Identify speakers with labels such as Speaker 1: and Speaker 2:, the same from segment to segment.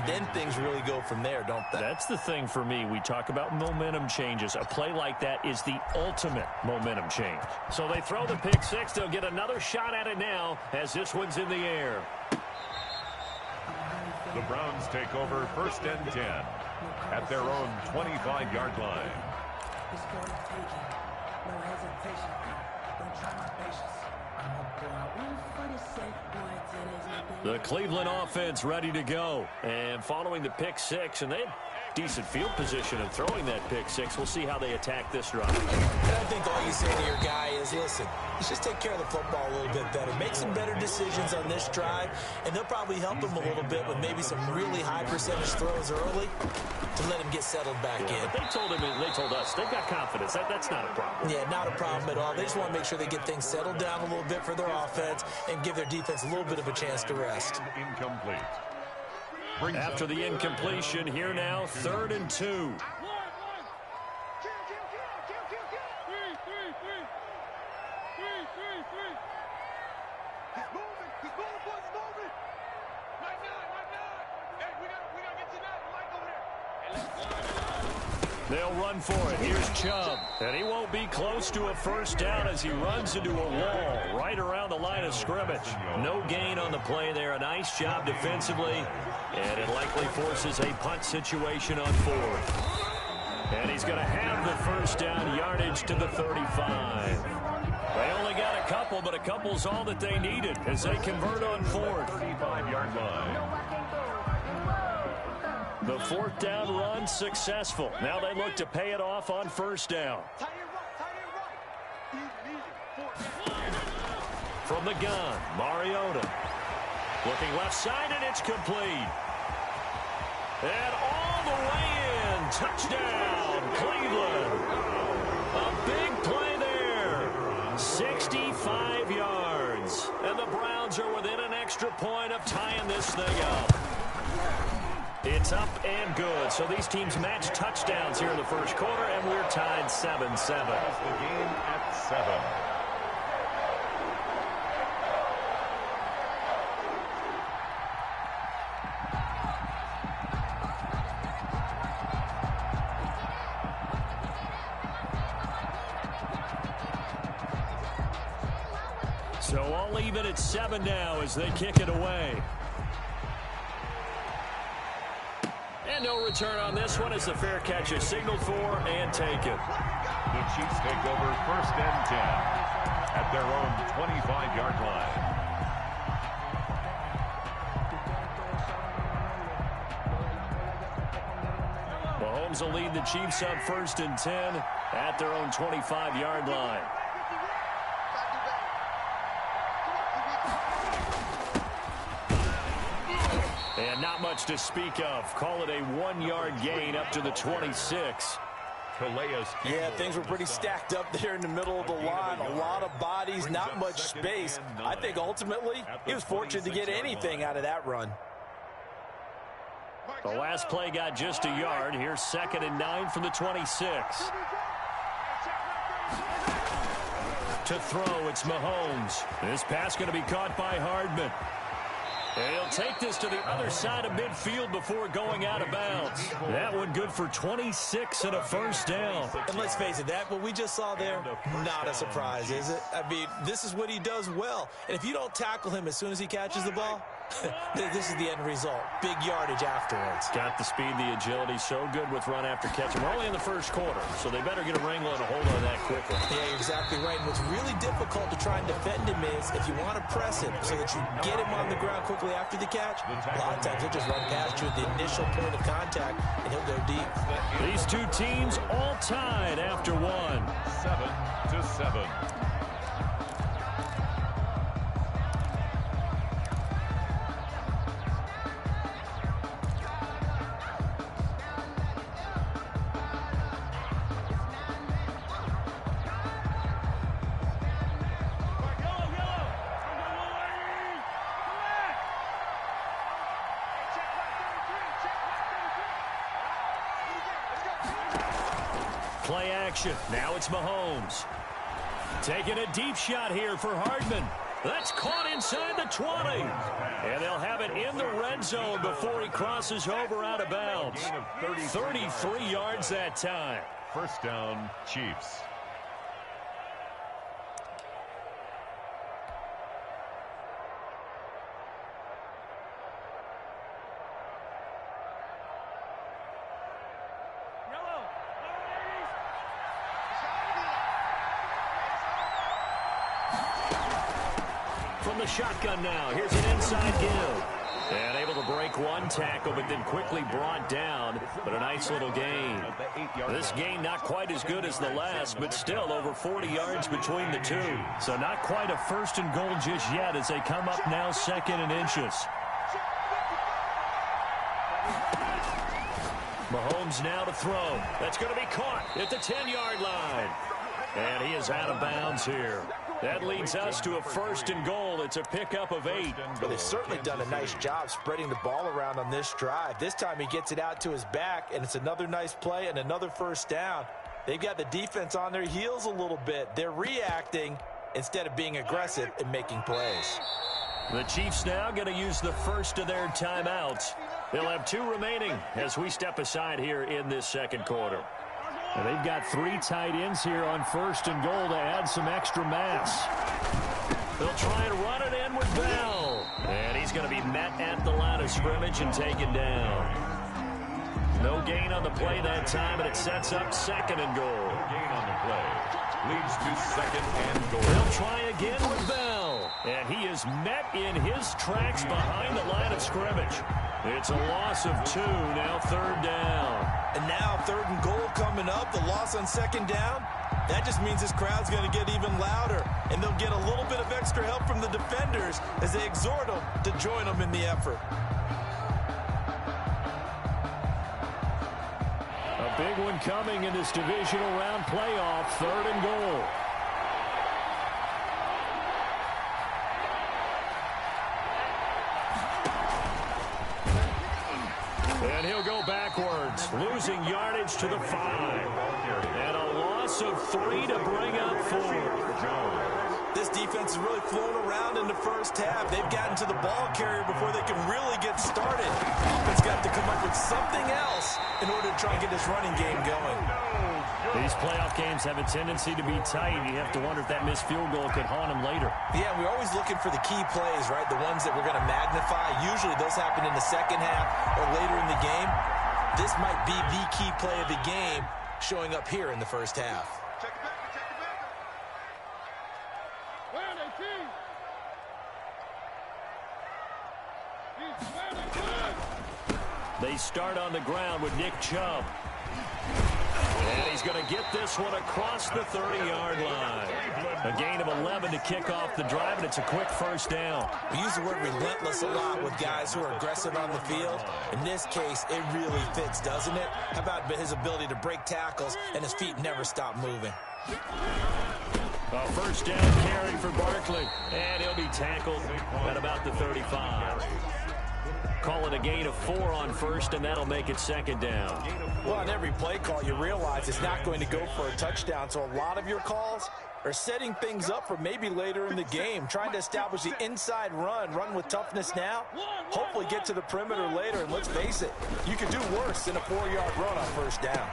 Speaker 1: then things really go from there, don't they?
Speaker 2: That's the thing for me. We talk about momentum changes. A play like that is the ultimate momentum change. So they throw the pick six. They'll get another shot at it now as this one's in the air.
Speaker 3: The Browns take over 1st and 10 at their own 25-yard line.
Speaker 2: The Cleveland offense ready to go. And following the pick six, and they had decent field position in throwing that pick six. We'll see how they attack this drive.
Speaker 1: And I think all you say to your guy is, listen, let's just take care of the football a little bit better. Make some better decisions on this drive, and they'll probably help him a little bit with maybe some really high percentage throws early to let him get settled back in.
Speaker 2: They told him, and they told us, they've got confidence. That's not a problem.
Speaker 1: Yeah, not a problem at all. They just want to make sure they get things settled down a little bit for their offense and give their defense a little bit of a chance to rest.
Speaker 3: Incomplete.
Speaker 2: After the incompletion, here now, 3rd and 2. They'll run for it. Here's Chubb. And he won't be close to a first down as he runs into a wall right around the line of scrimmage. No gain on the play there. A nice job defensively. And it likely forces a punt situation on 4th. And he's going to have the first down, yardage to the 35. They only got a couple, but a couple's all that they needed as they convert on 4th.
Speaker 3: 35-yard line.
Speaker 2: The 4th down run successful. Now they look to pay it off on 1st down. From the gun, Mariota. Looking left side, and it's complete. And all the way in. Touchdown, Cleveland. A big play there. 65 yards. And the Browns are within an extra point of tying this thing up. It's up and good. So these teams match touchdowns here in the first quarter, and we're tied 7-7.
Speaker 3: The game at 7.
Speaker 2: So all even at 7 now as they kick it away. And no return on this one as the fair catch is signaled for and taken.
Speaker 3: The Chiefs take over 1st and 10 at their own 25-yard line.
Speaker 2: Mahomes will lead the Chiefs up 1st and 10 at their own 25-yard line. And not much to speak of. Call it a 1-yard gain up to the 26.
Speaker 1: Yeah, things were pretty stacked up there in the middle of the line. A lot of bodies, not much space. I think ultimately he was fortunate to get anything out of that run.
Speaker 2: The last play got just a yard. Here's 2nd and 9 from the 26. To throw, it's Mahomes. This pass going to be caught by Hardman. And he'll take this to the other side of midfield before going out of bounds. That one good for 26 and a first down.
Speaker 1: And let's face it, that what we just saw there, not a surprise, is it? I mean, this is what he does well. And if you don't tackle him as soon as he catches the ball, this is the end result. Big yardage afterwards.
Speaker 2: Got the speed, the agility, so good with run after catch. We're only in the first quarter, so they better get a wrangle and a hold on that quickly.
Speaker 1: Yeah, you're exactly right. And what's really difficult to try and defend him is if you want to press him so that you get him on the ground quickly after the catch, a lot of times he'll just run past you at the initial point of contact, and he'll go deep.
Speaker 2: These two teams all tied after one.
Speaker 3: 7-7.
Speaker 2: Play action. Now it's Mahomes. Taking a deep shot here for Hardman. That's caught inside the 20. And they'll have it in the red zone before he crosses over out of bounds. 33 yards that time.
Speaker 3: First down, Chiefs.
Speaker 2: From the shotgun now, here's an inside give. And able to break one tackle, but then quickly brought down. But a nice little gain. This gain not quite as good as the last, but still over 40 yards between the two. So not quite a first and goal just yet as they come up now second and inches. Mahomes now to throw. That's going to be caught at the 10-yard line. And he is out of bounds here. That leads us to a first and goal. It's a pickup of 8.
Speaker 1: Well, they've certainly done a nice job spreading the ball around on this drive. This time he gets it out to his back, and it's another nice play and another first down. They've got the defense on their heels a little bit. They're reacting instead of being aggressive and making plays.
Speaker 2: The Chiefs now going to use the first of their timeouts. They'll have 2 remaining as we step aside here in this second quarter. And they've got 3 tight ends here on first and goal to add some extra mass. They'll try and run it in with Bell. And he's going to be met at the line of scrimmage and taken down. No gain on the play that time, and it sets up second and goal.
Speaker 3: No gain on the play. Leads to second and goal.
Speaker 2: They'll try again with Bell. And he is met in his tracks behind the line of scrimmage. It's a loss of 2, now third down.
Speaker 1: And now third and goal coming up, the loss on second down. That just means this crowd's going to get even louder, and they'll get a little bit of extra help from the defenders as they exhort them to join them in the effort.
Speaker 2: A big one coming in this divisional round playoff, third and goal. And he'll go backwards, losing yardage to the 5. And a loss of 3 to bring up 4.
Speaker 1: This defense has really flown around in the first half. They've gotten to the ball carrier before they can really get started. Offense got to come up with something else in order to try and get this running game going.
Speaker 2: These playoff games have a tendency to be tight. You have to wonder if that missed field goal could haunt them later.
Speaker 1: Yeah, we're always looking for the key plays, right? The ones that we're going to magnify. Usually those happen in the second half or later in the game. This might be the key play of the game showing up here in the first half.
Speaker 2: They start on the ground with Nick Chubb. And he's going to get this one across the 30-yard line. A gain of 11 to kick off the drive, and it's a quick first down.
Speaker 1: We use the word relentless a lot with guys who are aggressive on the field. In this case, it really fits, doesn't it? How about his ability to break tackles and his feet never stop moving?
Speaker 2: A first down carry for Barkley, and he'll be tackled at about the 35. Call it a gain of 4 on first, and that'll make it second down.
Speaker 1: Well, on every play call, you realize it's not going to go for a touchdown, so a lot of your calls are setting things up for maybe later in the game, trying to establish the inside run with toughness now, hopefully get to the perimeter later, and let's face it, you could do worse than a 4-yard run on first down.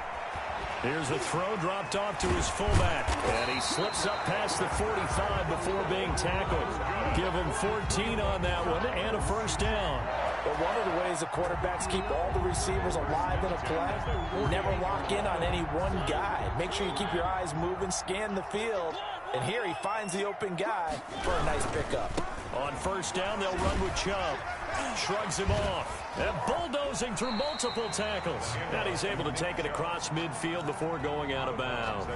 Speaker 2: Here's a throw dropped off to his fullback, and he slips up past the 45 before being tackled. Give him 14 on that one and a first down.
Speaker 1: But one of the ways the quarterbacks keep all the receivers alive in a play, never lock in on any one guy. Make sure you keep your eyes moving, scan the field, and here he finds the open guy for a nice pickup.
Speaker 2: On first down, they'll run with Chubb. Shrugs him off. And bulldozing through multiple tackles. And he's able to take it across midfield before going out of bounds.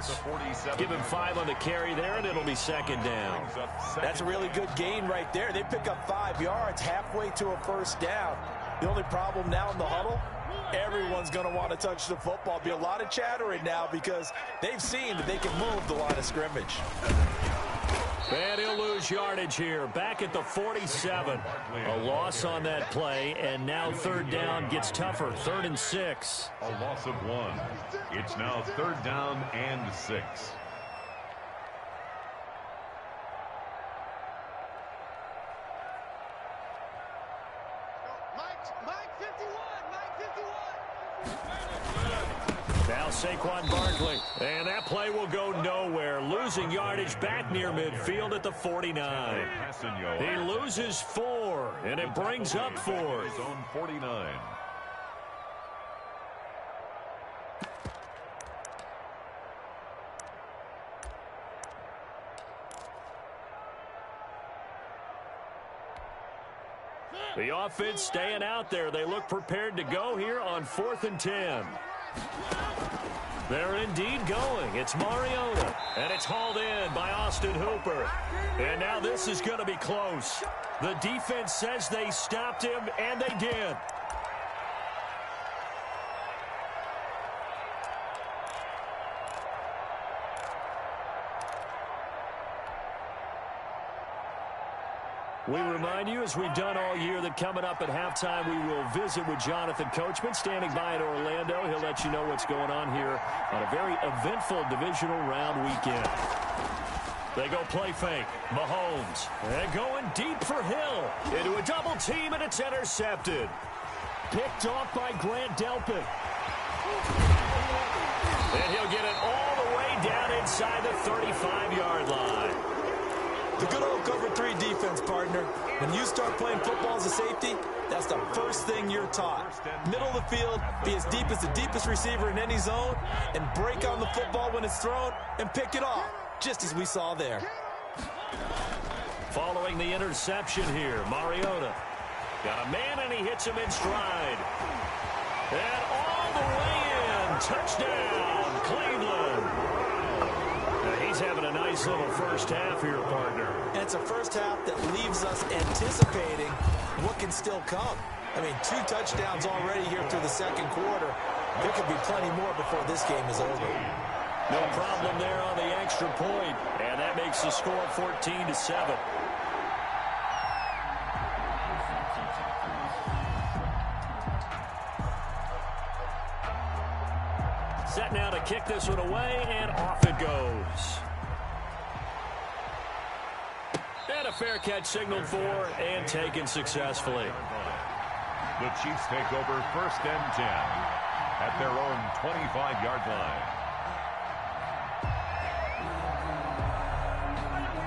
Speaker 2: Give him 5 on the carry there, and it'll be second down.
Speaker 1: That's a really good gain right there. They pick up 5 yards halfway to a first down. The only problem now in the huddle, everyone's going to want to touch the football. Be a lot of chattering now because they've seen that they can move the line of scrimmage.
Speaker 2: And he'll lose yardage here, back at the 47. A loss on that play, and now third down gets tougher, 3rd and 6.
Speaker 3: A loss of 1. It's now 3rd down and 6.
Speaker 2: Now Saquon Barkley. And that play will go nowhere. Losing yardage back near midfield at the 49. He loses 4, and it brings up 4.
Speaker 3: His own 49.
Speaker 2: The offense staying out there. They look prepared to go here on 4th and 10. They're indeed going. It's Mariota, and it's hauled in by Austin Hooper. And now this is going to be close. The defense says they stopped him, and they did. We remind you, as we've done all year, that coming up at halftime, we will visit with Jonathan Coachman, standing by in Orlando. He'll let you know what's going on here on a very eventful divisional round weekend. They go play fake. Mahomes. And going deep for Hill. Into a double team, and it's intercepted. Picked off by Grant Delpit. And he'll get it all the way down inside the 35-yard line.
Speaker 1: The good old cover 3 defense, partner. When you start playing football as a safety, that's the first thing you're taught. Middle of the field, be as deep as the deepest receiver in any zone, and break on the football when it's thrown and pick it off, just as we saw there.
Speaker 2: Following the interception here, Mariota. Got a man, and he hits him in stride. And all the way in. Touchdown, Cleveland. He's having a nice little first half here, partner.
Speaker 1: And it's a first half that leaves us anticipating what can still come. I mean, 2 touchdowns already here through the second quarter. There could be plenty more before this game is over.
Speaker 2: No problem there on the extra point, and that makes the score 14-7. Set now to kick this one away, and off it goes. And a fair catch signaled for and taken successfully.
Speaker 3: The Chiefs take over 1st and 10 at their own 25-yard line.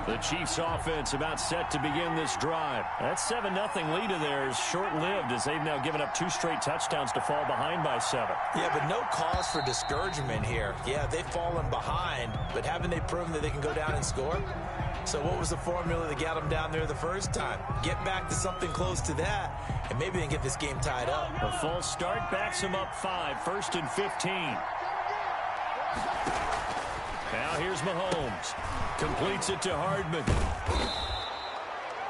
Speaker 2: The Chiefs offense about set to begin this drive. That 7-0 lead of theirs short-lived, as they've now given up 2 straight touchdowns to fall behind by 7.
Speaker 1: Yeah, but no cause for discouragement here. Yeah, they've fallen behind, but haven't they proven that they can go down and score? So what was the formula that got them down there the first time? Get back to something close to that, and maybe they can get this game tied up.
Speaker 2: A false start backs them up 5, 1st and 15. Now here's Mahomes. Completes it to Hardman.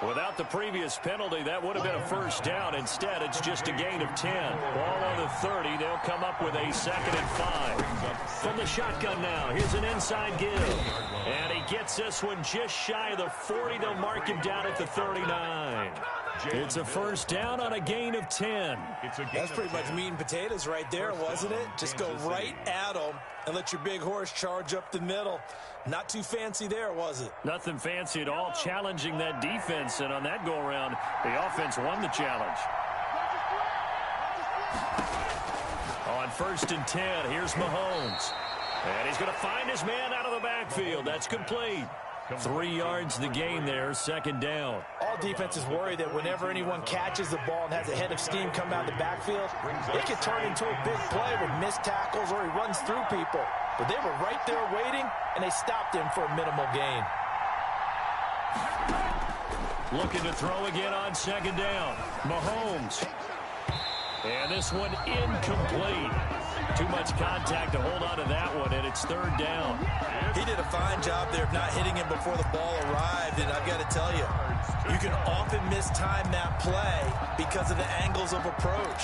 Speaker 2: Without the previous penalty, that would have been a first down. Instead, it's just a gain of 10. Ball on the 30. They'll come up with a 2nd and 5. From the shotgun now, here's an inside give. And he gets this one just shy of the 40. They'll mark him down at the 39. It's a first down on a gain of 10.
Speaker 1: That's pretty much meat and potatoes right there, wasn't it? Just go right at them and let your big horse charge up the middle. Not too fancy there, was it?
Speaker 2: Nothing fancy at all, challenging that defense, and on that go-around, the offense won the challenge. On 1st and 10, here's Mahomes. And he's going to find his man out of the backfield. That's complete. 3 yards the gain there, 2nd down.
Speaker 1: All defenses worry that whenever anyone catches the ball and has a head of steam come out the backfield, it could turn into a big play with missed tackles or he runs through people. But they were right there waiting, and they stopped him for a minimal gain.
Speaker 2: Looking to throw again on 2nd down. Mahomes. And this one incomplete. Too much contact to hold on to that one, and it's 3rd down.
Speaker 1: He did a fine job there of not hitting him before the ball arrived, and I've got to tell you, you can often mistime that play because of the angles of approach.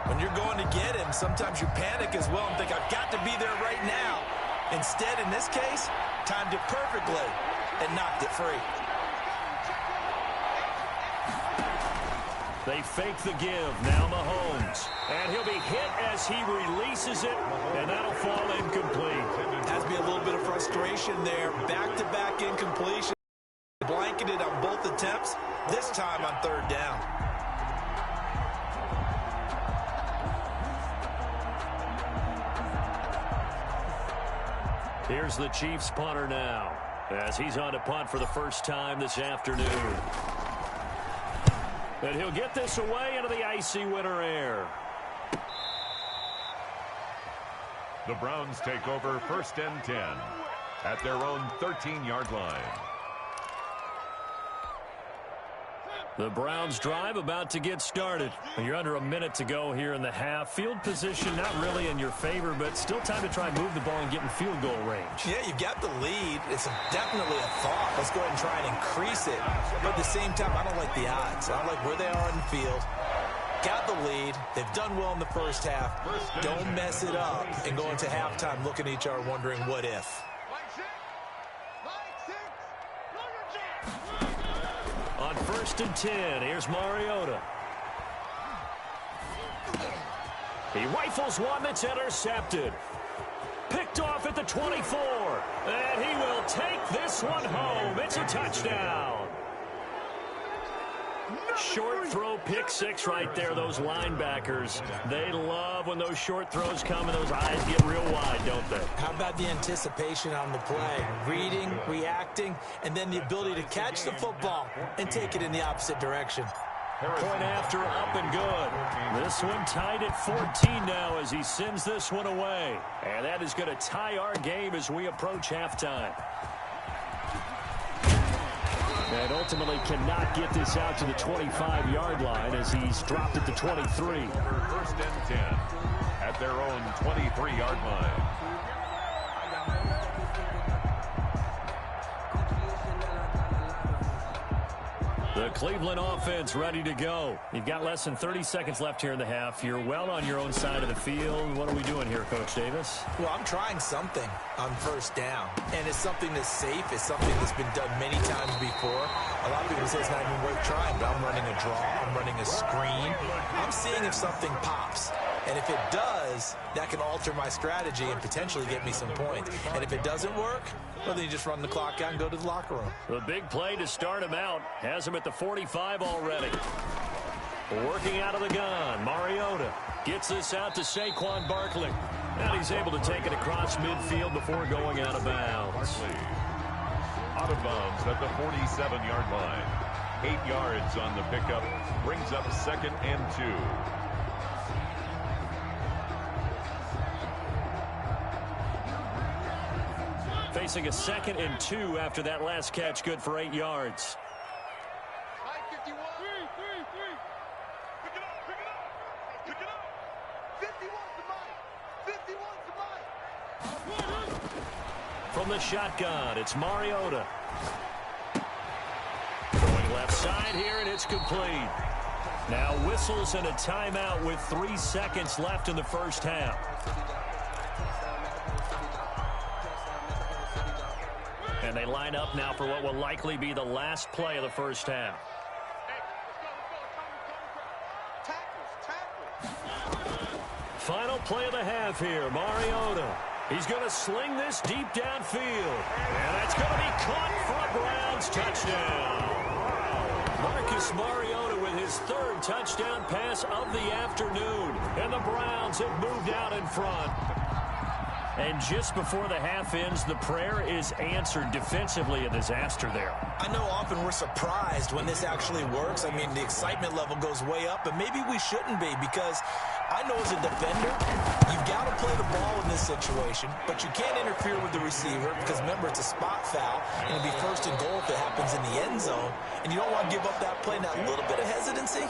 Speaker 1: When you're going to get him, sometimes you panic as well and think, I've got to be there right now. Instead, in this case, timed it perfectly and knocked it free.
Speaker 2: They fake the give. Now Mahomes. And he'll be hit as he releases it, and that'll fall incomplete.
Speaker 1: Has to be a little bit of frustration there. Back-to-back incompletion. Blanketed on both attempts, this time on 3rd down.
Speaker 2: Here's the Chiefs punter now, as he's on to punt for the first time this afternoon. And he'll get this away into the icy winter air.
Speaker 3: The Browns take over 1st and 10 at their own 13-yard line.
Speaker 2: The Browns drive about to get started. You're under a minute to go here in the half. Field position not really in your favor, but still time to try and move the ball and get in field goal range.
Speaker 1: Yeah, you've got the lead. It's definitely a thought. Let's go ahead and try and increase it. But at the same time, I don't like the odds. I don't like where they are in the field. Got the lead. They've done well in the first half. Don't mess it up and go into halftime looking at each other wondering what if.
Speaker 2: On 1st and 10, here's Mariota. He rifles one that's intercepted. Picked off at the 24. And he will take this one home. It's a touchdown. Short throw, pick six right there. Those linebackers, they love when those short throws come and those eyes get real wide, don't they?
Speaker 1: How about the anticipation on the play? Reading, reacting, and then the ability to catch the football and take it in the opposite direction.
Speaker 2: Point after, up and good. This one tied at 14 now as he sends this one away. And that is going to tie our game as we approach halftime. And ultimately cannot get this out to the 25-yard line as he's dropped at the 23.
Speaker 3: 1st and 10 at their own 23-yard line.
Speaker 2: The Cleveland offense ready to go. You've got less than 30 seconds left here in the half. You're well on your own side of the field. What are we doing here, Coach Davis?
Speaker 1: Well, I'm trying something on 1st down, and it's something that's safe. It's something that's been done many times before. A lot of people say it's not even worth trying, but I'm running a draw. I'm running a screen. I'm seeing if something pops. And if it does, that can alter my strategy and potentially get me some points. And if it doesn't work, well, then you just run the clock out and go to the locker room.
Speaker 2: The big play to start him out. Has him at the 45 already. Working out of the gun, Mariota gets this out to Saquon Barkley. And he's able to take it across midfield before going out of bounds.
Speaker 3: Out of bounds at the 47-yard line. 8 yards on the pickup. Brings up 2nd and 2.
Speaker 2: Facing a 2nd and 2 after that last catch, good for 8 yards. From the shotgun, it's Mariota. Going left side here, and it's complete. Now whistles and a timeout with 3 seconds left in the first half. And they line up now for what will likely be the last play of the first half. Final play of the half here, Mariota. He's going to sling this deep downfield. And that's going to be caught for a Browns touchdown. Marcus Mariota with his 3rd touchdown pass of the afternoon. And the Browns have moved out in front. And just before the half ends, the prayer is answered. Defensively, a disaster there.
Speaker 1: I know often we're surprised when this actually works. I mean, the excitement level goes way up, but maybe we shouldn't be, because I know as a defender, you've got to play the ball in this situation, but you can't interfere with the receiver because, remember, it's a spot foul, and it'll be 1st and goal if it happens in the end zone, and you don't want to give up that play. Now, a little bit of hesitancy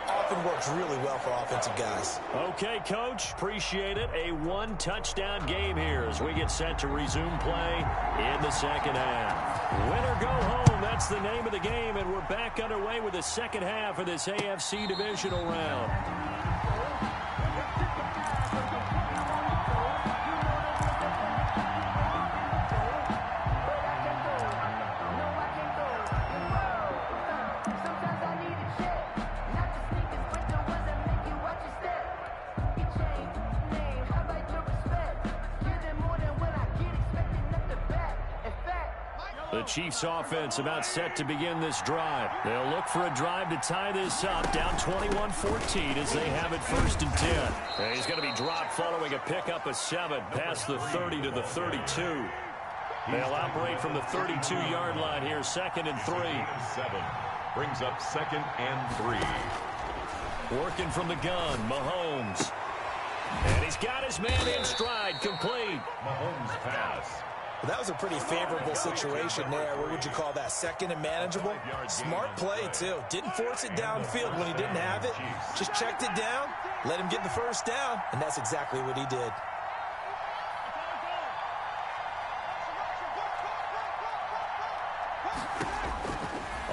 Speaker 1: often works really well for offensive guys.
Speaker 2: Okay, Coach, appreciate it. A 1-touchdown game here as we get set to resume play in the second half. Win or go home, that's the name of the game, and we're back underway with the second half of this AFC divisional round. The Chiefs offense about set to begin this drive. They'll look for a drive to tie this up, down 21-14 as they have it 1st and 10. And he's going to be dropped following a pickup of 7 past the 30 to the 32. They'll operate from the 32-yard line here, 2nd and 3.
Speaker 3: 7 brings up 2nd and 3.
Speaker 2: Working from the gun, Mahomes. And he's got his man in stride, complete.
Speaker 3: Mahomes pass.
Speaker 1: Well, that was a pretty favorable situation there. What would you call that? 2nd and manageable? Smart play, too. Didn't force it downfield when he didn't have it. Just checked it down, let him get the 1st down, and that's exactly what he did.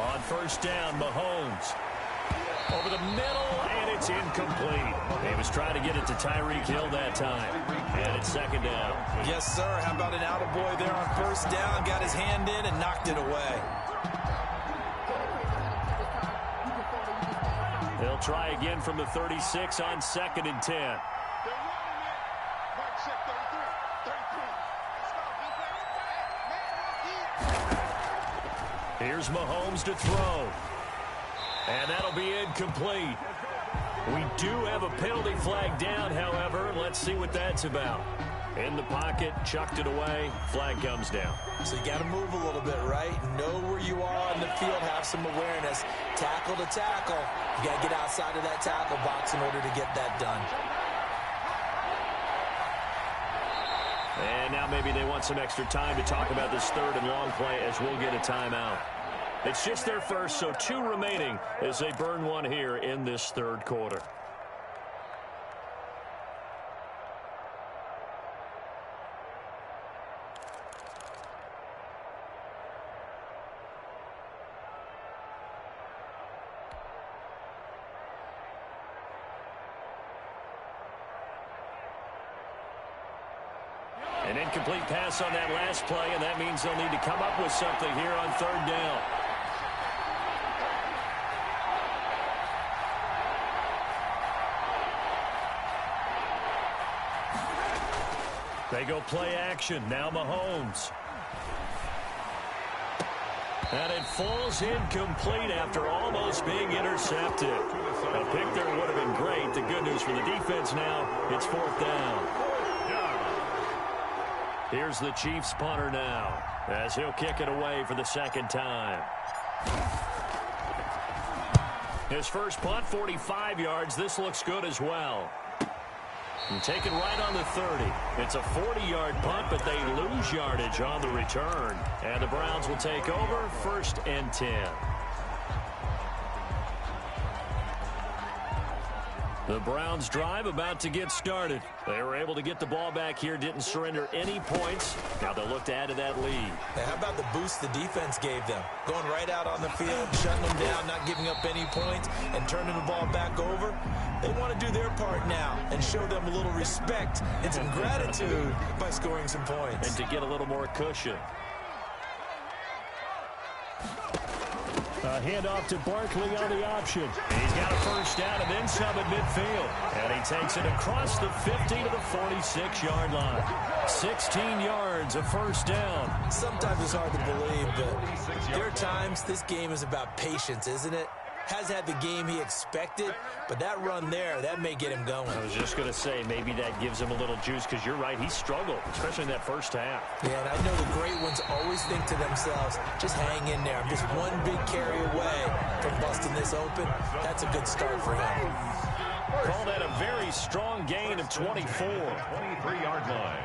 Speaker 2: On 1st down, Mahomes. Over the middle, and it's incomplete. He was trying to get it to Tyreek Hill that time. And it's 2nd down.
Speaker 1: Yes, sir. How about an attaboy there on 1st down? Got his hand in and knocked it away.
Speaker 2: They'll try again from the 36 on 2nd and 10. Here's Mahomes to throw. And that'll be incomplete. We do have a penalty flag down, however. Let's see what that's about. In the pocket, chucked it away, flag comes down.
Speaker 1: So you got to move a little bit, right? Know where you are on the field, have some awareness. Tackle to tackle. You got to get outside of that tackle box in order to get that done.
Speaker 2: And now maybe they want some extra time to talk about this 3rd and long play as we'll get a timeout. It's just their first, so 2 remaining as they burn one here in this 3rd quarter. An incomplete pass on that last play, and that means they'll need to come up with something here on 3rd down. They go play action. Now Mahomes. And it falls incomplete after almost being intercepted. A pick there would have been great. The good news for the defense now, it's 4th down. Here's the Chiefs punter now as he'll kick it away for the 2nd time. His first punt, 45 yards. This looks good as well. And taken right on the 30. It's a 40-yard punt, but they lose yardage on the return. And the Browns will take over, 1st and 10. The Browns drive about to get started. They were able to get the ball back here, didn't surrender any points. Now they'll look to add to that lead.
Speaker 1: Hey, how about the boost the defense gave them? Going right out on the field, shutting them down, not giving up any points, and turning the ball back over. They want to do their part now and show them a little respect and some gratitude by scoring some points.
Speaker 2: And to get a little more cushion. A handoff to Barkley on the option. He's got a 1st down and then some at midfield. And he takes it across the 50 to the 46-yard line. 16 yards, a 1st down.
Speaker 1: Sometimes it's hard to believe, but there are times this game is about patience, isn't it? Has had the game he expected, but that run there, that may get him going.
Speaker 2: I was just going to say, maybe that gives him a little juice, because you're right, he struggled, especially in that 1st half.
Speaker 1: Yeah, and I know the great ones always think to themselves, just hang in there. I'm just one big carry away from busting this open. That's a good start for him.
Speaker 2: Call that a very strong gain of 24.
Speaker 3: 23-yard line.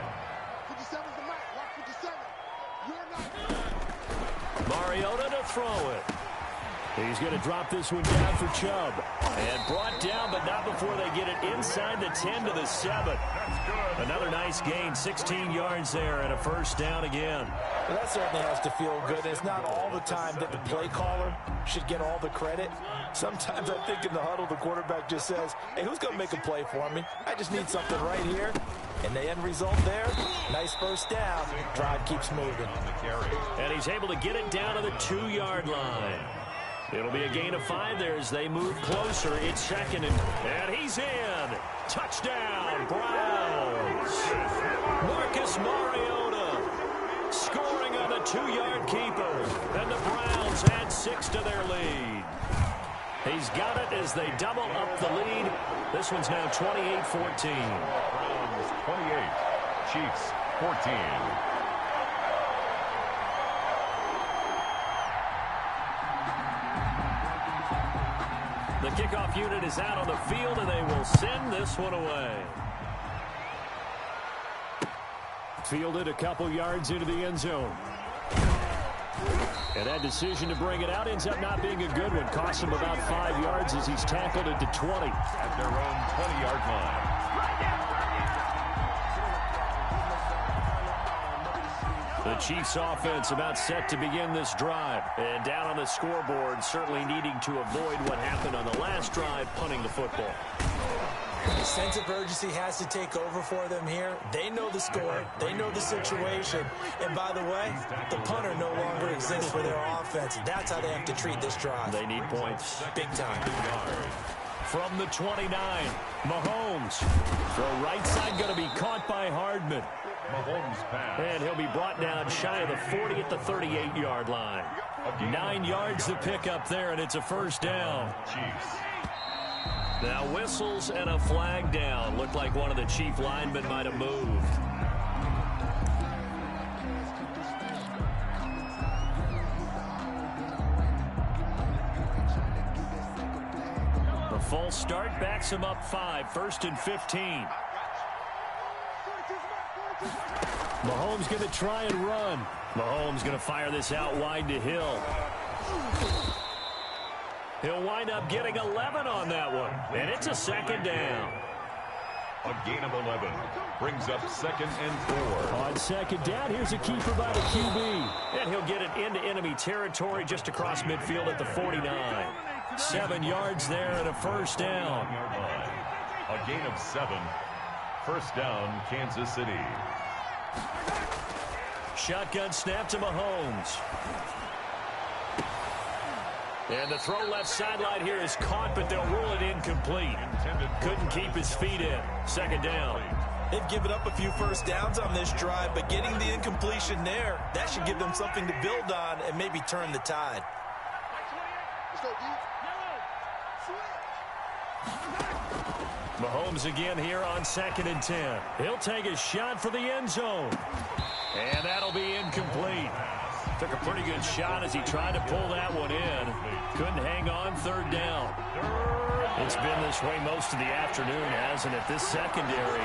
Speaker 2: Mariota to throw it. He's going to drop this one down for Chubb. And brought down, but not before they get it inside the 10 to the 7. Another nice gain, 16 yards there, and a 1st down again.
Speaker 1: Well, that certainly has to feel good. It's not all the time that the play caller should get all the credit. Sometimes I think in the huddle, the quarterback just says, hey, who's going to make a play for me? I just need something right here. And the end result there, nice 1st down. Drive keeps moving.
Speaker 2: And he's able to get it down to the 2-yard line. It'll be a gain of 5 there as they move closer. It's 2nd and he's in. Touchdown, Browns. Marcus Mariota scoring on the 2-yard keeper. 6 to their lead. He's got it as they double up the lead. This one's now 28-14.
Speaker 3: Browns 28, Chiefs 14.
Speaker 2: The kickoff unit is out on the field, and they will send this one away. Fielded a couple yards into the end zone. And that decision to bring it out ends up not being a good one. Costs him about 5 yards as he's tackled it to 20.
Speaker 3: At their own 20-yard line.
Speaker 2: The Chiefs offense about set to begin this drive. And down on the scoreboard, certainly needing to avoid what happened on the last drive, punting the football.
Speaker 1: The sense of urgency has to take over for them here. They know the score. They know the situation. And by the way, the punter no longer exists for their offense. That's how they have to treat this drive.
Speaker 2: They need points.
Speaker 1: Big time.
Speaker 2: From the 29, Mahomes. Throw right side going to be caught by Hardman.
Speaker 3: Mahomes pass.
Speaker 2: And he'll be brought down shy of the 40 at the 38-yard line. 9 yards to pick up there, and it's a first down.
Speaker 3: Chiefs.
Speaker 2: Now whistles and a flag down. Looked like one of the Chief linemen might have moved. The false start backs him up 5, 1st and 15. Mahomes going to try and run. Mahomes going to fire this out wide to Hill. He'll wind up getting 11 on that one, and it's a second down.
Speaker 3: A gain of 11 brings up 2nd and 4.
Speaker 2: On second down, here's a keeper by the QB. And he'll get it into enemy territory just across midfield at the 49. 7 yards there and a first down.
Speaker 3: A gain of 7. First down, Kansas City.
Speaker 2: Shotgun snap to Mahomes. And the throw left sideline here is caught, but they'll rule it incomplete. Couldn't keep his feet in. Second down.
Speaker 1: They've given up a few first downs on this drive, but getting the incompletion there, that should give them something to build on and maybe turn the tide.
Speaker 2: Mahomes again here on 2nd and 10. He'll take a shot for the end zone. And that'll be incomplete. Took a pretty good shot as he tried to pull that one in. Couldn't hang on. Third down. It's been this way most of the afternoon, hasn't it? This secondary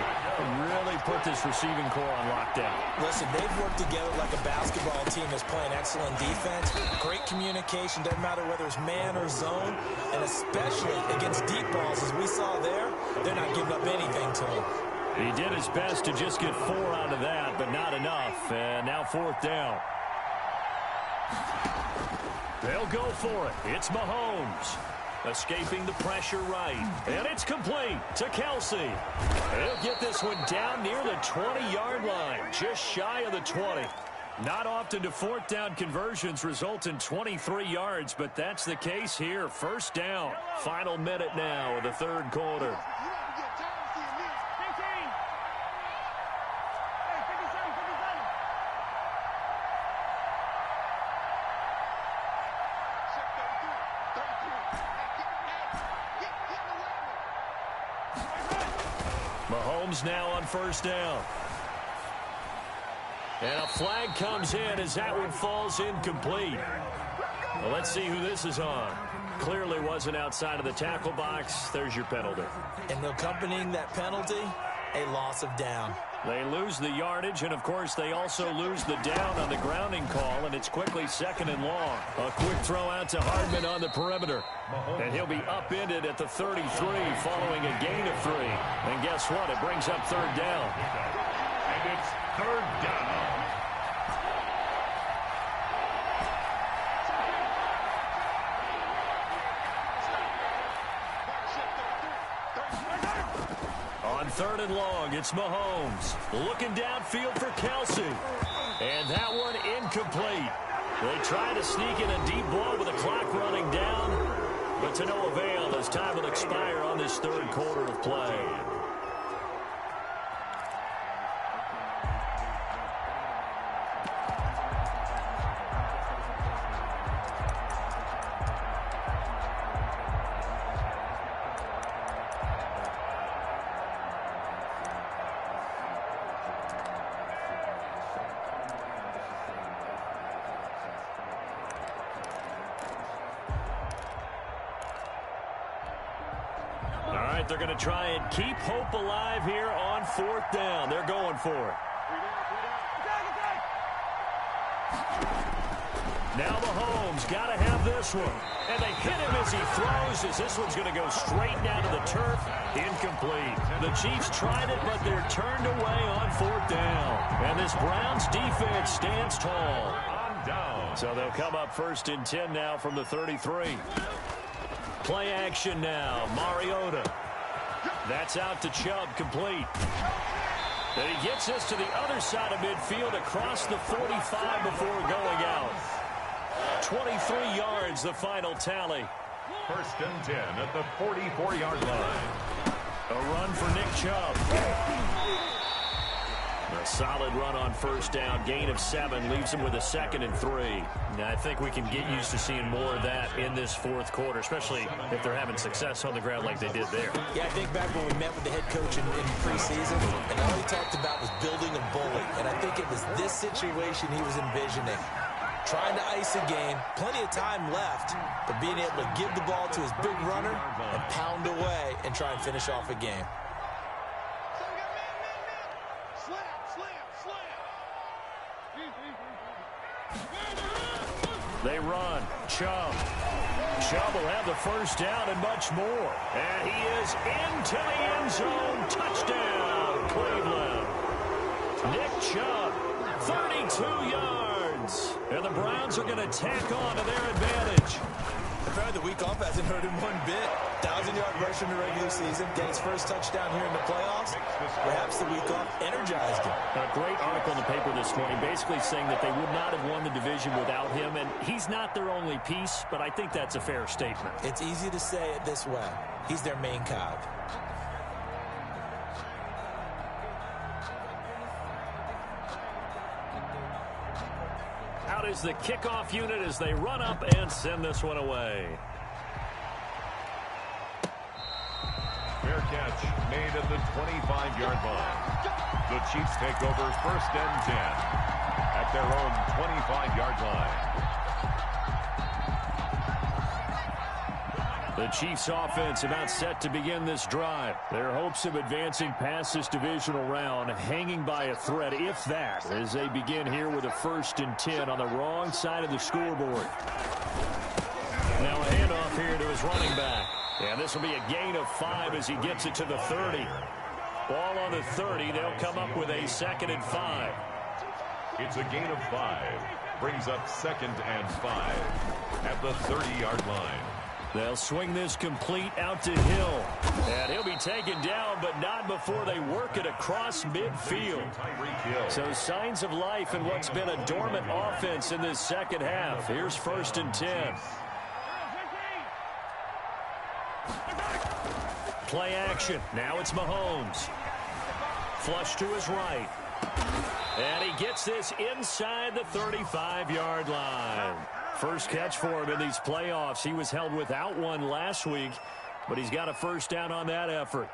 Speaker 2: really put this receiving core on lockdown.
Speaker 1: Listen, they've worked together like a basketball team that's playing excellent defense. Great communication, doesn't matter whether it's man or zone. And especially against deep balls, as we saw there, they're not giving up anything to him.
Speaker 2: He did his best to just get 4 out of that, but not enough. And now 4th down. They'll go for it. It's Mahomes. Escaping the pressure right. And it's complete to Kelsey. He'll get this one down near the 20-yard line. Just shy of the 20. Not often do 4th down conversions result in 23 yards, but that's the case here. First down. Final minute now of the 3rd quarter. Mahomes now on first down. And a flag comes in as that one falls incomplete. Well, let's see who this is on. Clearly wasn't outside of the tackle box. There's your penalty.
Speaker 1: And accompanying that penalty, a loss of down.
Speaker 2: They lose the yardage, and, of course, they also lose the down on the grounding call, and it's quickly 2nd and long. A quick throw out to Hardman on the perimeter. And he'll be upended at the 33 following a gain of 3. And guess what? It brings up 3rd down.
Speaker 3: And it's 3rd down.
Speaker 2: On 3rd and long, it's Mahomes. Looking downfield for Kelsey. And that one incomplete. They try to sneak in a deep ball with the clock running down, but to no avail as time will expire on this 3rd quarter of play. right, they're going to try and keep hope alive here on 4th down. They're going for it. Now Mahomes got to have this one. And they hit him as he throws, as this one's going to go straight down to the turf. Incomplete. The Chiefs tried it, but they're turned away on 4th down. And this Browns defense stands tall. So they'll come up 1st and 10 now from the 33. Play action now. Mariota. That's out to Chubb, complete. And he gets this to the other side of midfield across the 45 before going out. 23 yards, the final tally.
Speaker 3: 1st and 10 at the 44-yard line.
Speaker 2: A run for Nick Chubb. A solid run on 1st down. Gain of 7 leaves him with a 2nd and 3. Now, I think we can get used to seeing more of that in this 4th quarter, especially if they're having success on the ground like they did there.
Speaker 1: Yeah, I think back when we met with the head coach in preseason, and all he talked about was building a bully. And I think it was this situation he was envisioning. Trying to ice a game, plenty of time left, but being able to give the ball to his big runner and pound away and try and finish off a game.
Speaker 2: They run. Chubb. Chubb will have the 1st down and much more. And he is into the end zone. Touchdown, Cleveland. Nick Chubb, 32 yards. And the Browns are going to tack on to their advantage.
Speaker 1: The week off hasn't hurt him one bit. 1,000-yard rush in the regular season. Get his first touchdown here in the playoffs. Perhaps the week off energized him.
Speaker 2: A great article in the paper this morning basically saying that they would not have won the division without him. And he's not their only piece, but I think that's a fair statement.
Speaker 1: It's easy to say it this way. He's their main cog.
Speaker 2: Out is the kickoff unit as they run up and send this one away.
Speaker 3: Fair catch made at the 25-yard line. The Chiefs take over 1st and 10 at their own 25-yard line.
Speaker 2: The Chiefs offense about set to begin this drive. Their hopes of advancing past this divisional round hanging by a thread, if that, as they begin here with a 1st and 10 on the wrong side of the scoreboard. Now a handoff here to his running back. And this will be a gain of 5 as he gets it to the 30. Ball on the 30. They'll come up with a 2nd and 5.
Speaker 3: It's a gain of 5. Brings up 2nd and 5 at the 30-yard line.
Speaker 2: They'll swing this complete out to Hill. And he'll be taken down, but not before they work it across midfield. So signs of life in what's been a dormant offense in this 2nd half. Here's 1st and 10. Play action. Now it's Mahomes. Flush to his right. And he gets this inside the 35-yard line. First catch for him in these playoffs. He was held without one last week, but he's got a 1st down on that effort.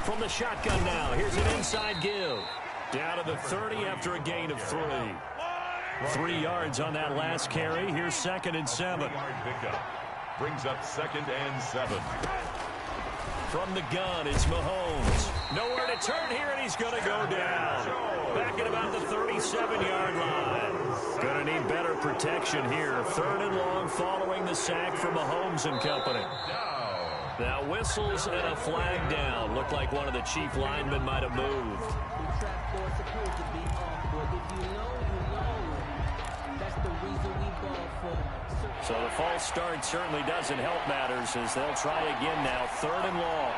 Speaker 2: From the shotgun now, here's an inside give. Down to the 30 after a gain of 3. 3 yards on that last carry. Here's 2nd and 7.
Speaker 3: Brings up 2nd and 7.
Speaker 2: From the gun, it's Mahomes. Nowhere to turn here, and he's going to go down. Back at about the 37-yard line. Going to need better protection here. 3rd and long following the sack from Mahomes and company. Now whistles and a flag down. Looked like one of the Chief linemen might have moved. So the false start certainly doesn't help matters as they'll try again now. 3rd and long.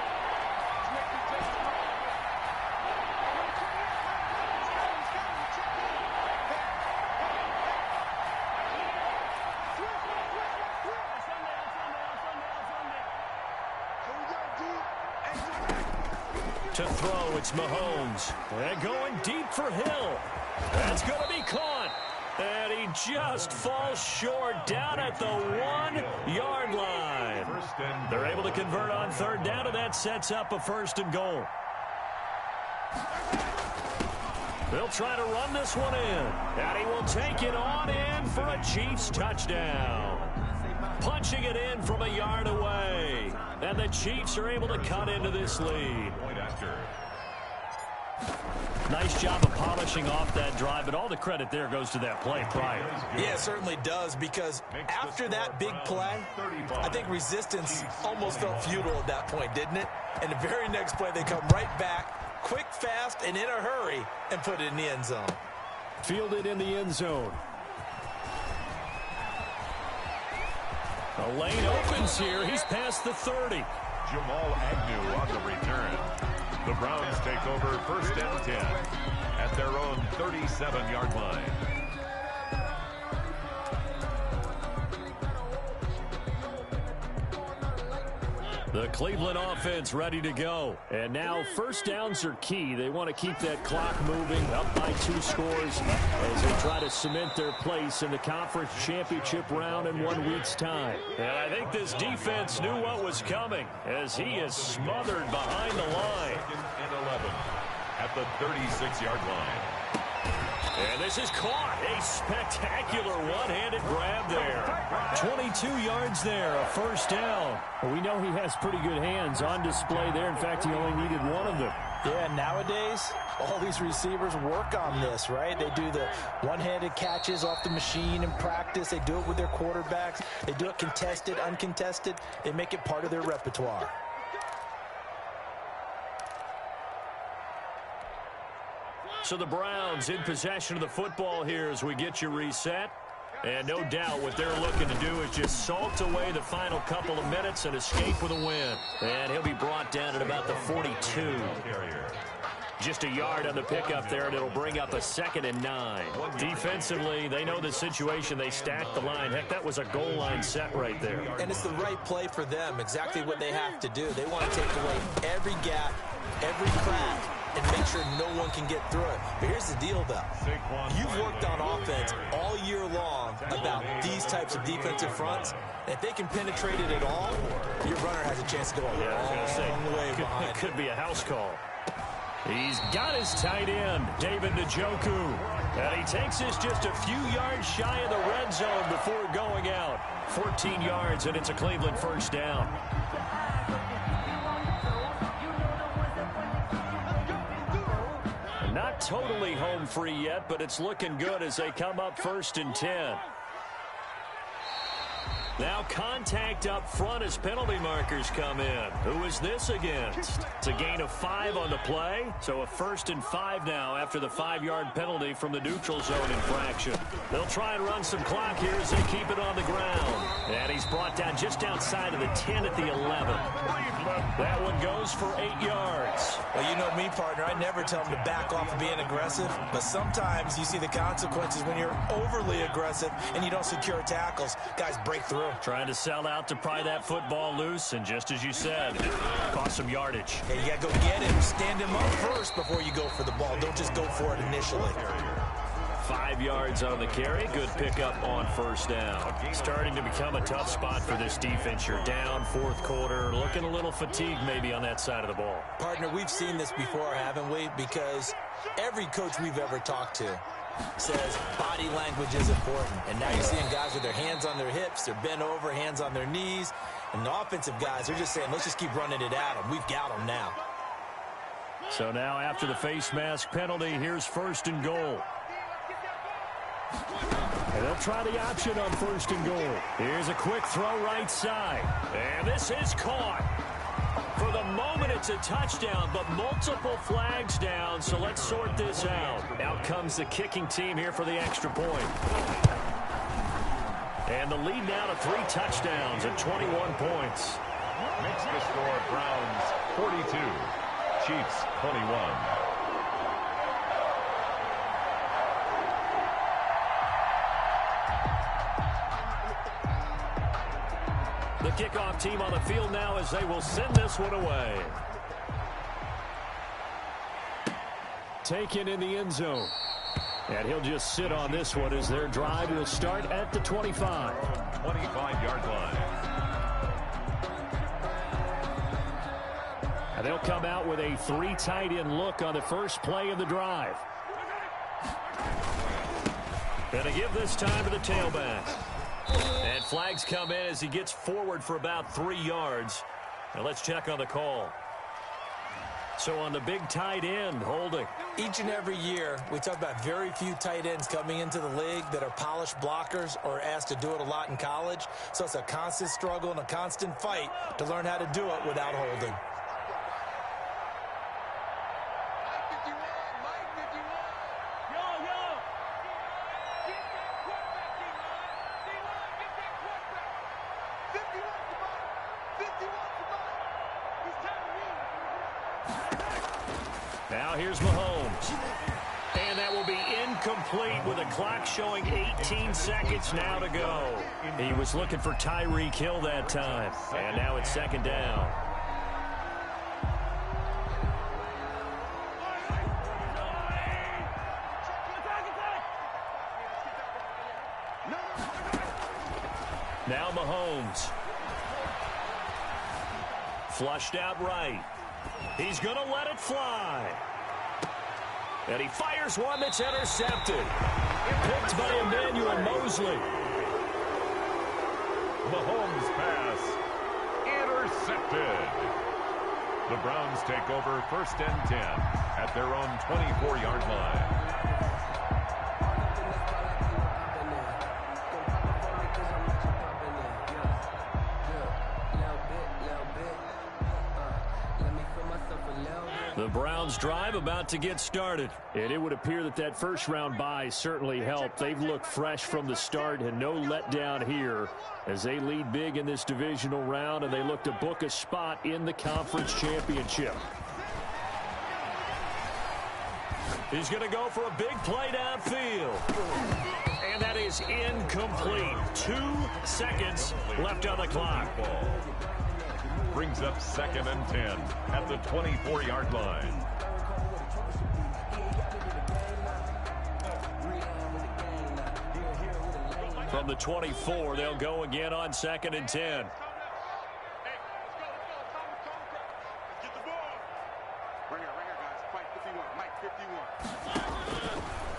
Speaker 2: To throw, it's Mahomes. And going deep for Hill. That's going to be caught. And he just falls short down at the 1-yard line. They're able to convert on third down, and that sets up a 1st and goal. They'll try to run this one in. And he will take it on in for a Chiefs touchdown. Punching it in from a yard away. And the Chiefs are able to cut into this lead. Nice job of polishing off that drive, but all the credit there goes to that play prior.
Speaker 1: Yeah, it certainly does, because after that big play, I think resistance almost felt futile at that point, didn't it? And the very next play, they come right back, quick, fast, and in a hurry, and put it in the end zone.
Speaker 2: Fielded in the end zone. The lane opens here. He's past the 30.
Speaker 3: Jamal Agnew on the return. The Browns take over 1st and 10 at their own 37-yard line.
Speaker 2: The Cleveland offense ready to go. And now 1st downs are key. They want to keep that clock moving, up by 2 scores as they try to cement their place in the conference championship round in 1 week's time. And I think this defense knew what was coming as he is smothered behind the line.
Speaker 3: 2nd and 11 at the 36-yard line.
Speaker 2: And this is caught. A spectacular one-handed grab there. 22 yards there, a 1st down.
Speaker 4: Well, we know he has pretty good hands on display there. In fact, he only needed one of them.
Speaker 1: Yeah, nowadays, all these receivers work on this, right? They do the one-handed catches off the machine in practice. They do it with their quarterbacks. They do it contested, uncontested. They make it part of their repertoire.
Speaker 2: So the Browns in possession of the football here as we get you reset. And no doubt what they're looking to do is just salt away the final couple of minutes and escape with a win. And he'll be brought down at about the 42. Just a yard on the pickup there, and it'll bring up a 2nd and 9. Defensively, they know the situation. They stacked the line. Heck, that was a goal line set right there.
Speaker 1: And it's the right play for them, exactly what they have to do. They want to take away every gap, every crack, and make sure no one can get through it. But here's the deal, though. You've worked on offense all year long about these types of defensive fronts. And if they can penetrate it at all, your runner has a chance to go a long way behind.
Speaker 2: It could be a house call. He's got his tight end, David Njoku. And he takes this just a few yards shy of the red zone before going out. 14 yards, and it's a Cleveland 1st down. Not totally home free yet, but it's looking good as they come up 1st and 10. Now contact up front as penalty markers come in. Who is this against? It's a gain of 5 on the play, so a 1st and 5 now after the 5-yard penalty from the neutral zone infraction. They'll try and run some clock here as they keep it on the ground. And he's brought down just outside of the 10 at the 11. That one goes for 8 yards.
Speaker 1: Well, you know me, partner. I never tell them to back off of being aggressive, but sometimes you see the consequences when you're overly aggressive and you don't secure tackles. Guys break through.
Speaker 2: Trying to sell out to pry that football loose, and just as you said, cost some yardage.
Speaker 1: Hey, you got to go get him. Stand him up first before you go for the ball. Don't just go for it initially.
Speaker 2: 5 yards on the carry. Good pickup on 1st down. Starting to become a tough spot for this defense. You're down 4th quarter. Looking a little fatigued maybe on that side of the ball.
Speaker 1: Partner, we've seen this before, haven't we? Because every coach we've ever talked to says body language is important. And now you're seeing guys with their hands on their hips, they're bent over, hands on their knees. And the offensive guys, they're just saying, let's just keep running it at them. We've got them now.
Speaker 2: So now after the face mask penalty, here's 1st and goal. And they'll try the option on 1st and goal. Here's a quick throw right side. And this is caught. For the moment, it's a touchdown, but multiple flags down, so let's sort this out. Out comes the kicking team here for the extra point. And the lead now to 3 touchdowns and 21 points.
Speaker 3: Makes the score Browns 42, Chiefs 21.
Speaker 2: The kickoff team on the field now as they will send this one away. Taken in the end zone.
Speaker 4: And he'll just sit on this one as their drive will start at the 25.
Speaker 3: 25-yard line.
Speaker 4: And they'll come out with a 3 tight end look on the first play of the drive. Gonna give this time to the tailback. And flags come in as he gets forward for about 3 yards. Now let's check on the call. So on the big tight end, holding.
Speaker 1: Each and every year, we talk about very few tight ends coming into the league that are polished blockers or asked to do it a lot in college. So it's a constant struggle and a constant fight to learn how to do it without holding.
Speaker 4: Now here's Mahomes. And that will be incomplete with the clock showing 18 seconds now to go. He was looking for Tyreek Hill that time. And now it's second down. Now Mahomes. Flushed out right. He's going to let it fly. And he fires one that's intercepted. Picked by Emmanuel Mosley.
Speaker 3: Mahomes' pass intercepted. The Browns take over 1st and 10 at their own 24-yard line.
Speaker 4: The Browns drive about to get started. And it would appear that that first-round bye certainly helped. They've looked fresh from the start and no letdown here as they lead big in this divisional round and they look to book a spot in the conference championship. He's going to go for a big play downfield. And that is incomplete. 2 seconds left on the clock.
Speaker 3: Brings up 2nd and 10 at the 24-yard line.
Speaker 4: From the 24, they'll go again on 2nd and 10.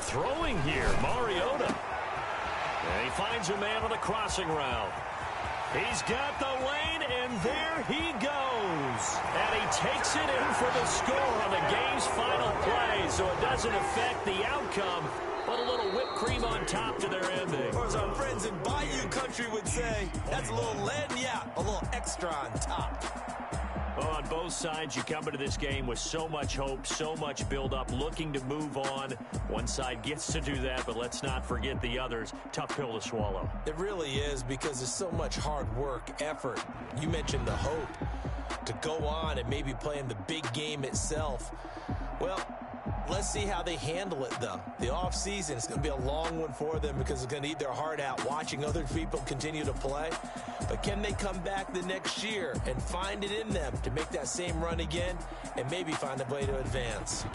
Speaker 4: Throwing here, Mariota. And he finds a man on a crossing route. He's got the lane, and there he goes. And he takes it in for the score on the game's final play, so it doesn't affect the outcome, but a little whipped cream on top to their ending.
Speaker 1: Or as our friends in Bayou Country would say, that's a little lagniappe, a little extra on top.
Speaker 4: Well, on both sides, you come into this game with so much hope, so much build-up, looking to move on. One side gets to do that, but let's not forget the others. Tough pill to swallow.
Speaker 1: It really is because there's so much hard work, effort. You mentioned the hope to go on and maybe play in the big game itself. Well, let's see how they handle it, though. The offseason is going to be a long one for them because it's going to eat their heart out watching other people continue to play. But can they come back the next year and find it in them to make that same run again and maybe find a way to advance?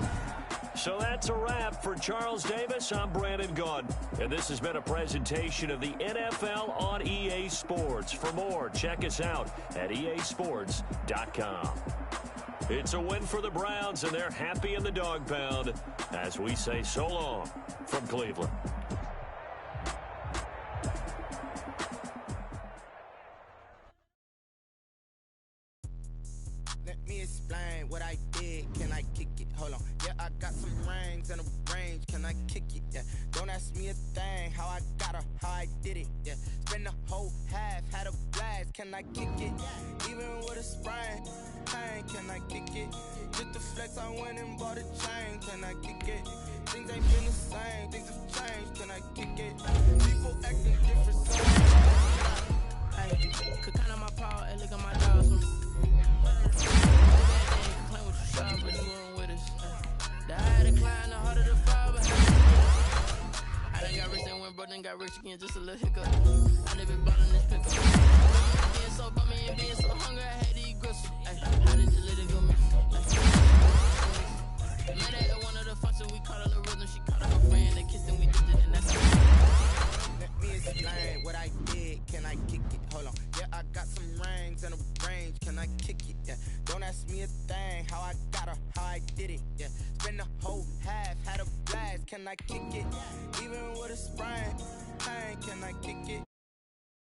Speaker 4: So that's a wrap for Charles Davis. I'm Brandon Gaudin, and this has been a presentation of the NFL on EA Sports. For more, check us out at easports.com. It's a win for the Browns, and they're happy in the dog pound as we say so long from Cleveland.
Speaker 5: Let me explain what I did. Can I kick it? Hold on. Yeah, I got some rings and a range. Can I kick it? Yeah. Don't ask me a thing. How I got her, how I did it. Yeah. Spend the whole half, had a blast. Can I kick it? Even with a sprain. Can I kick it? Just the flex, I went and bought a chain. Can I kick it? Things ain't been the same. Things have changed. Can I kick it? People acting different. So
Speaker 6: hey, could count on my power and look at my dogs. Claim what you saw, but you weren't with us. The higher the climb, the harder the fall. I done got rich and went broke, then got rich again, just a little hiccup. I never been ballin' this pickup. Being so bummy and being so hungry, I had to eat gristle. How did you let it go miss? Met at one of the functions, we caught her the rhythm. She caught her friend, they kissed
Speaker 5: ask me a thing. How I got her, how I did it, yeah. Spend the whole half, had a blast. Can I kick it? Even with a sprain, pain, can I kick it?